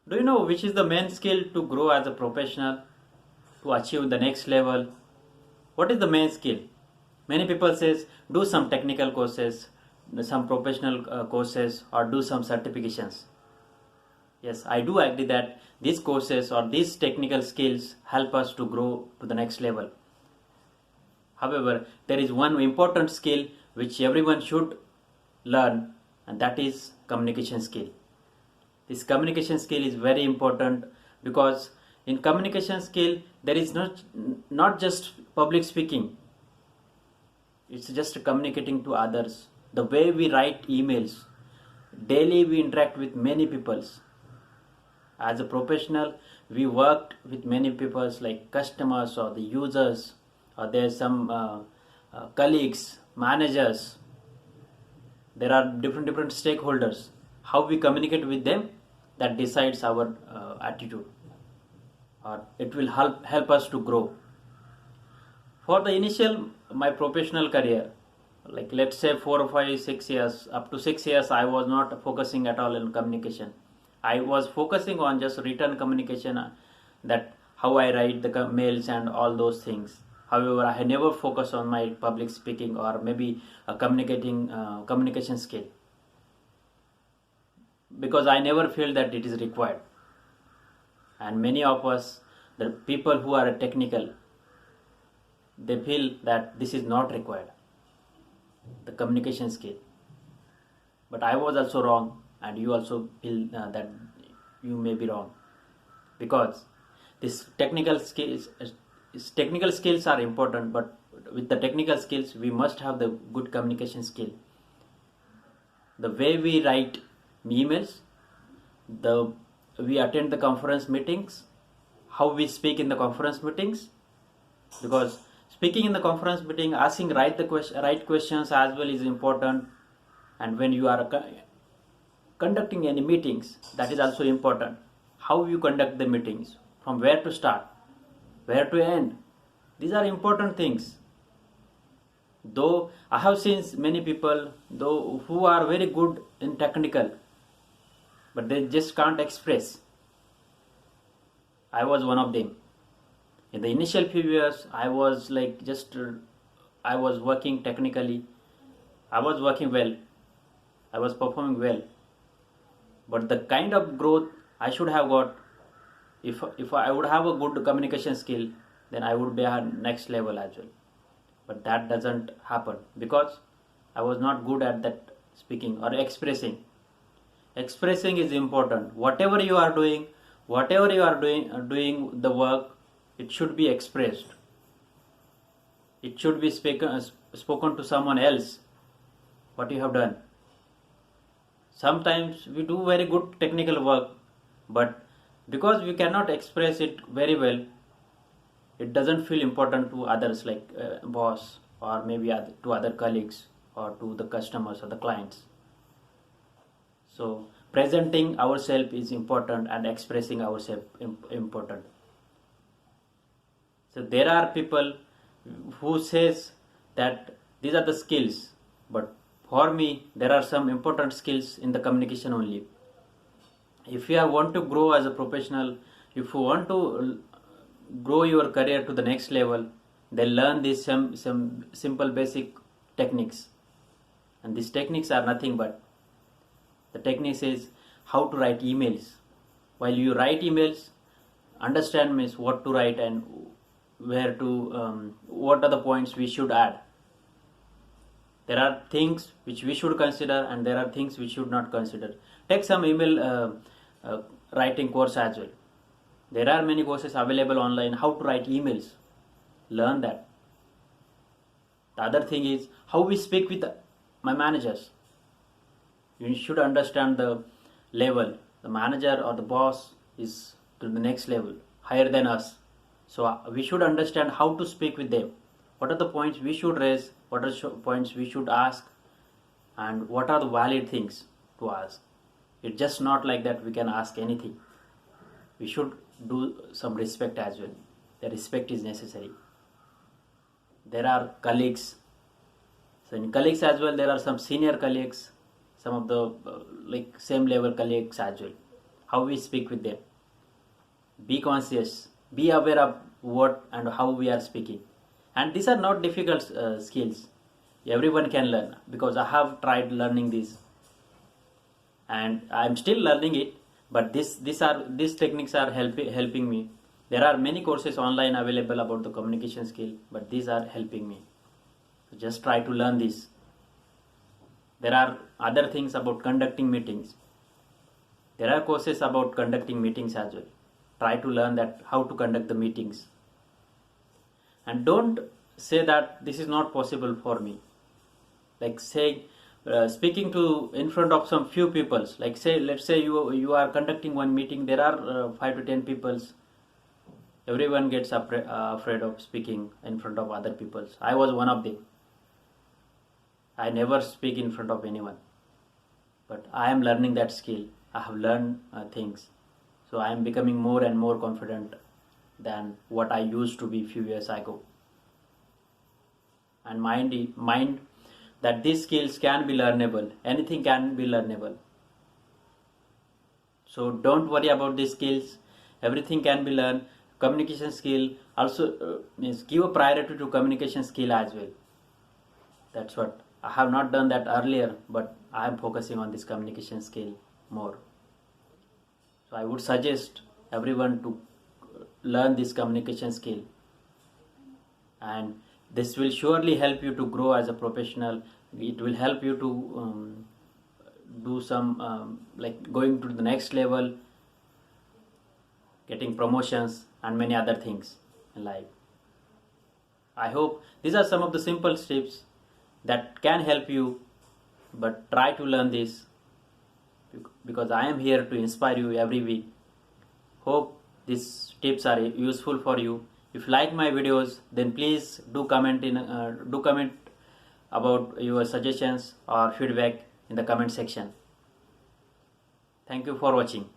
Do you know which is the main skill to grow as a professional, to achieve the next level? What is the main skill? Many people says do some technical courses, some professional courses, or do some certifications. Yes, I do agree that these courses or these technical skills help us to grow to the next level. However, there is one important skill which everyone should learn, and that is communication skill. This communication skill is very important because in communication skill there is not just public speaking. It's just communicating to others. The way we write emails, daily we interact with many peoples. As a professional, we worked with many peoples like customers or the users, or there's some colleagues, managers. There are different stakeholders. How we communicate with them, that decides our attitude, or it will help us to grow. For the initial my professional career, like let's say 4 or 5 6 years, up to 6 years, I was not focusing at all in communication. I was focusing on just written communication, that how I write the mails and all those things. However, I never focused on my public speaking or maybe communication skill, because I never feel that it is required. And many of us, the people who are technical, they feel that this is not required, the communication skill. But I was also wrong, and you also feel that you may be wrong, because this technical skills are important, but with the technical skills we must have the good communication skill. The way we write emails, the we attend the conference meetings, how we speak in the conference meetings, because speaking in the conference meeting, asking right questions as well is important. And when you are conducting any meetings, that is also important. How you conduct the meetings, from where to start, where to end, these are important things. Though I have seen many people though who are very good in technical, but they just can't express. I was one of them. In the initial few years, I was like just I was working technically, I was working well, I was performing well, but the kind of growth I should have got, if I would have a good communication skill, then I would be at next level as well. But that doesn't happen because I was not good at that speaking or expressing. Expressing is important. Whatever you are doing, doing the work, it should be expressed. It should be spoken to someone else what you have done. Sometimes we do very good technical work, but because we cannot express it very well, it doesn't feel important to others, like boss or maybe to other colleagues or to the customers or the clients. So presenting ourselves is important and expressing ourselves important. So there are people who says that these are the skills, but for me there are some important skills in the communication only. If you want to grow as a professional, if you want to grow your career to the next level, then learn these some simple basic techniques. And these techniques are nothing but, the techniques is how to write emails. While you write emails, understand means what to write and where to what are the points we should add. There are things which we should consider and there are things we should not consider. Take some email writing course as well. There are many courses available online how to write emails. Learn that. The other thing is how we speak with my managers. You should understand the level. The manager or the boss is to the next level, higher than us. So we should understand how to speak with them. What are the points we should raise? What are the points we should ask? And what are the valid things to ask? It's just not like that we can ask anything. We should do some respect as well. The respect is necessary. There are colleagues. So in colleagues as well, there are some senior colleagues, some of the like same level colleagues as well. how we speak with them. Be conscious, be aware of what and how we are speaking. And these are not difficult skills. Everyone can learn, because I have tried learning this and I'm still learning it. But these techniques are helping me. There are many courses online available about the communication skill, but these are helping me. So just try to learn this. There are other things about conducting meetings. There are courses about conducting meetings as well. Try to learn that how to conduct the meetings. And don't say that this is not possible for me. Like say, speaking to in front of some few people. Like say, let's say you are conducting one meeting. There are 5 to 10 people. Everyone gets afraid of speaking in front of other people. I was one of them. I never speak in front of anyone. But I am learning that skill. I have learned things. So I am becoming more and more confident than what I used to be few years ago. And mind that these skills can be learnable. Anything can be learnable. So don't worry about these skills. Everything can be learned. Communication skill also means give a priority to communication skill as well. That's what I have not done that earlier, but I am focusing on this communication skill more. So I would suggest everyone to learn this communication skill, and this will surely help you to grow as a professional. It will help you to do some like going to the next level, getting promotions and many other things in life. I hope these are some of the simple steps that can help you, but try to learn this, because I am here to inspire you every week. Hope these tips are useful for you. If you like my videos, then please do comment about your suggestions or feedback in the comment section. Thank you for watching.